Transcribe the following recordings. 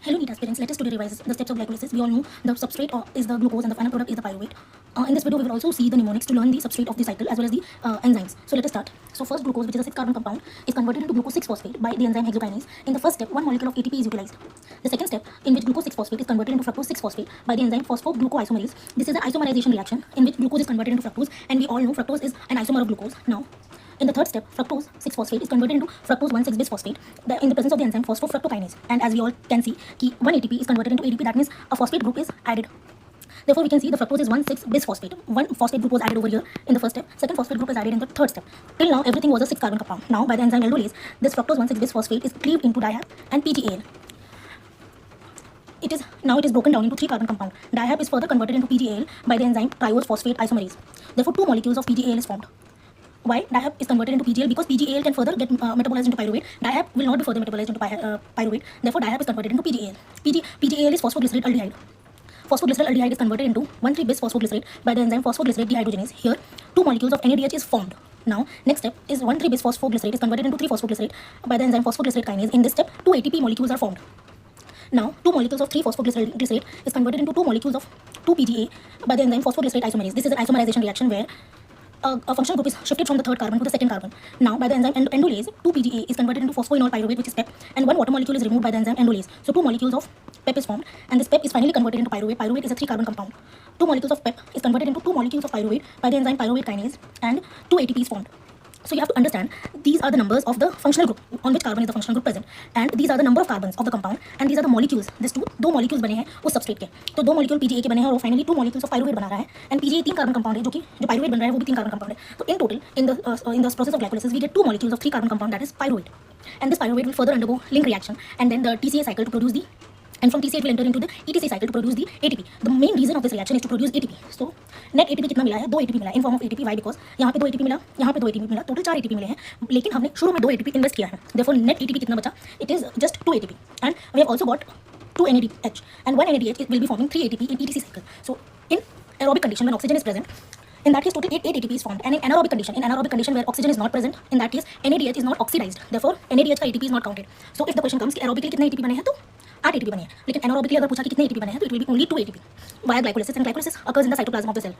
Hello, NEET aspirants. Let us today revise the steps of glycolysis. We all know the substrate is the glucose and the final product is the pyruvate. In this video, we will also see the mnemonics to learn the substrate of the cycle as well as the enzymes. So let us start. So first, glucose, which is a 6-carbon compound, is converted into glucose 6-phosphate by the enzyme hexokinase. In the first step, one molecule of ATP is utilized. The second step, in which glucose 6-phosphate is converted into fructose 6-phosphate by the enzyme phosphoglucoisomerase. This is an isomerization reaction in which glucose is converted into fructose, and we all know fructose is an isomer of glucose. Now, in the third step, fructose 6-phosphate is converted into fructose 1,6-bisphosphate in the presence of the enzyme phosphofructokinase. And as we all can see, one ATP is converted into ADP. That means a phosphate group is added. Therefore, we can see the fructose is 1,6-bisphosphate. One phosphate group was added over here in the first step. Second phosphate group is added in the third step. Till now, everything was a 6-carbon compound. Now, by the enzyme aldolase, this fructose 1,6-bisphosphate is cleaved into dihap and PGAL. It is broken down into 3-carbon compound. Dihap is further converted into PGAL by the enzyme triose phosphate isomerase. Therefore, 2 molecules of PGAL is formed. Why dihap is converted into PGL? Because PGAL can further get metabolized into pyruvate. Dihap will not be further metabolized into pyruvate. Therefore, dihap is converted into PGAL. PGAL is phosphoglycerate aldehyde. Phosphoglycerate aldehyde is converted into 1,3-bis-phosphoglycerate by the enzyme phosphoglycerate dehydrogenase. Here, 2 molecules of NADH is formed. Now, next step is 1,3-bis-phosphoglycerate is converted into 3-phosphoglycerate by the enzyme phosphoglycerate kinase. In this step, 2 ATP molecules are formed. Now, 2 molecules of 3-phosphoglycerate is converted into 2 molecules of 2-PGA by the enzyme phosphoglycerate isomerase. This is an isomerization reaction where a functional group is shifted from the 3rd carbon to the 2nd carbon. Now, by the enzyme endolase, 2-PGA is converted into phosphoenol pyruvate, which is PEP, and 1 water molecule is removed by the enzyme endolase. So, 2 molecules of PEP is formed, and this PEP is finally converted into pyruvate. Pyruvate is a 3-carbon compound. 2 molecules of PEP is converted into 2 molecules of pyruvate by the enzyme pyruvate kinase, and 2 ATP is formed. So you have to understand these are the numbers of the functional group on which carbon is the functional group present, and these are the number of carbons of the compound, and these are the molecules. This दो molecules बने हैं उस substrate के, तो 2 molecule PGA के बने हैं और finally 2 molecules of pyruvate बना रहा है, and PGA 3-carbon compound है जो pyruvate बन रहा है वो भी 3-carbon compound है. तो in total in the process of glycolysis we get 2 molecules of 3-carbon compound, that is pyruvate, and this pyruvate will further undergo link reaction and then the TCA cycle to produce the, and from TCA it will enter into the ETC cycle to produce the ATP. The main reason of this reaction is to produce ATP. So net ATP कितना मिला है? 2 ATP मिला है in form of ATP. Why? Because यहाँ पे 2 ATP मिला, यहाँ पे 2 ATP मिला, total 4 ATP मिले हैं, लेकिन हमने शुरू में 2 ATP इन्वेस्ट किया है. Therefore net ATP कितना बचा? It is just 2 ATP, and we have also got 2 NADH, and 1 NADH will be forming 3 ATP in ETC cycle. So in aerobic condition when oxygen is present, in that case total 8 ATP is formed, and in anaerobic condition where oxygen is not present, in that case NADH is not oxidized. Therefore NADH का ATP is not counted. So if the question comes कि aerobically कितने ATP बने हैं, तो 8 ATP बने हैं, लेकिन anaerobically अगर पूछा कि कितने ATP बने हैं, तो it will be only 2 ATP via glycolysis, and glycolysis occurs in the cytoplasm of the cell.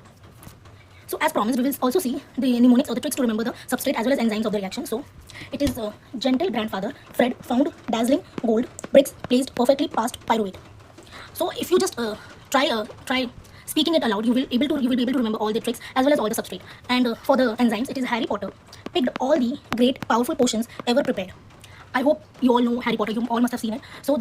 So as promised, we will also see the mnemonics or the tricks to remember the substrate as well as enzymes of the reaction. So it is gentle grandfather, Fred found dazzling gold, bricks placed perfectly past pyruvate. So if you just try speaking it aloud, you will be able to remember all the tricks as well as all the substrate. And for the enzymes, it is Harry Potter picked all the great powerful potions ever prepared. I hope you all know Harry Potter. You all must have seen it. So